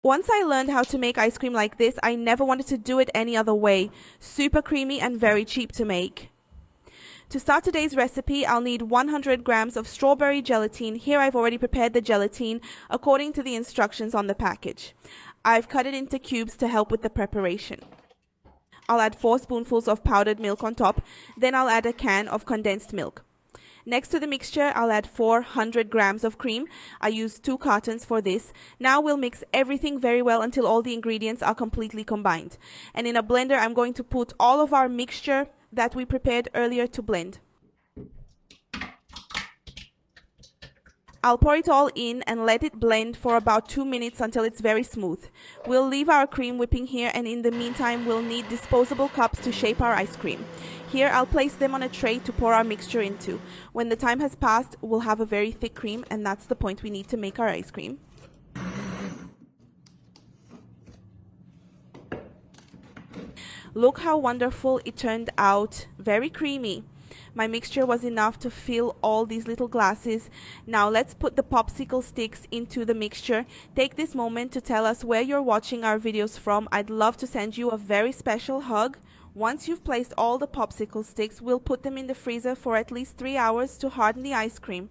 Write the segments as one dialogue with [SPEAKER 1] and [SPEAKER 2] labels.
[SPEAKER 1] Once I learned how to make ice cream like this, I never wanted to do it any other way. Super creamy and very cheap to make. To start today's recipe, I'll need 100 grams of strawberry gelatine. Here I've already prepared the gelatine according to the instructions on the package. I've cut it into cubes to help with the preparation. I'll add 4 spoonfuls of powdered milk on top, then I'll add a can of condensed milk. Next to the mixture, I'll add 400 grams of cream. I used 2 cartons for this. Now we'll mix everything very well until all the ingredients are completely combined. And in a blender, I'm going to put all of our mixture that we prepared earlier to blend. I'll pour it all in and let it blend for about 2 minutes until it's very smooth. We'll leave our cream whipping here, and in the meantime we'll need disposable cups to shape our ice cream. Here I'll place them on a tray to pour our mixture into. When the time has passed, we'll have a very thick cream, and that's the point we need to make our ice cream. Look how wonderful it turned out, very creamy. My mixture was enough to fill all these little glasses. Now let's put the popsicle sticks into the mixture. Take this moment to tell us where you're watching our videos from. I'd love to send you a very special hug. Once you've placed all the popsicle sticks, we'll put them in the freezer for at least 3 hours to harden the ice cream.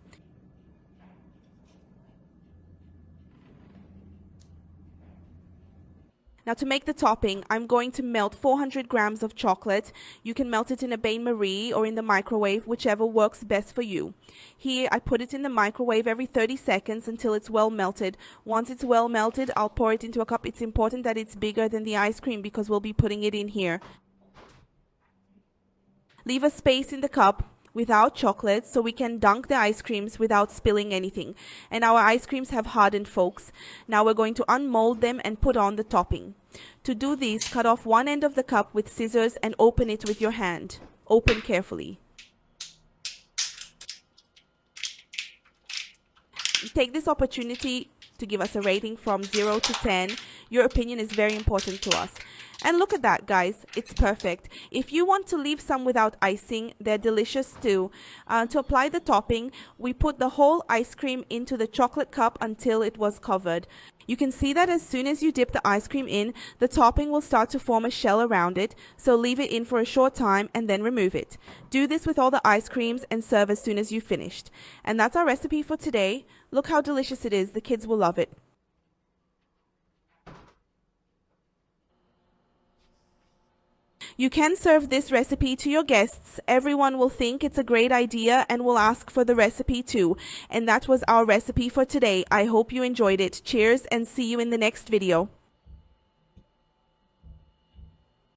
[SPEAKER 1] Now to make the topping, I'm going to melt 400 grams of chocolate. You can melt it in a bain-marie or in the microwave, whichever works best for you. Here I put it in the microwave every 30 seconds until it's well melted. Once it's well melted, I'll pour it into a cup. It's important that it's bigger than the ice cream because we'll be putting it in here. Leave a space in the cup without chocolate so we can dunk the ice creams without spilling anything. And our ice creams have hardened, folks. Now we're going to unmold them and put on the topping. To do this, cut off one end of the cup with scissors and open it with your hand. Open carefully. Take this opportunity to give us a rating from 0 to 10. Your opinion is very important to us. And look at that, guys. It's perfect. If you want to leave some without icing, they're delicious too. To apply the topping, we put the whole ice cream into the chocolate cup until it was covered. You can see that as soon as you dip the ice cream in, the topping will start to form a shell around it, so leave it in for a short time and then remove it. Do this with all the ice creams and serve as soon as you've finished. And that's our recipe for today. Look how delicious it is. The kids will love it. You can serve this recipe to your guests. Everyone will think it's a great idea and will ask for the recipe too. And that was our recipe for today. I hope you enjoyed it. Cheers and see you in the next video.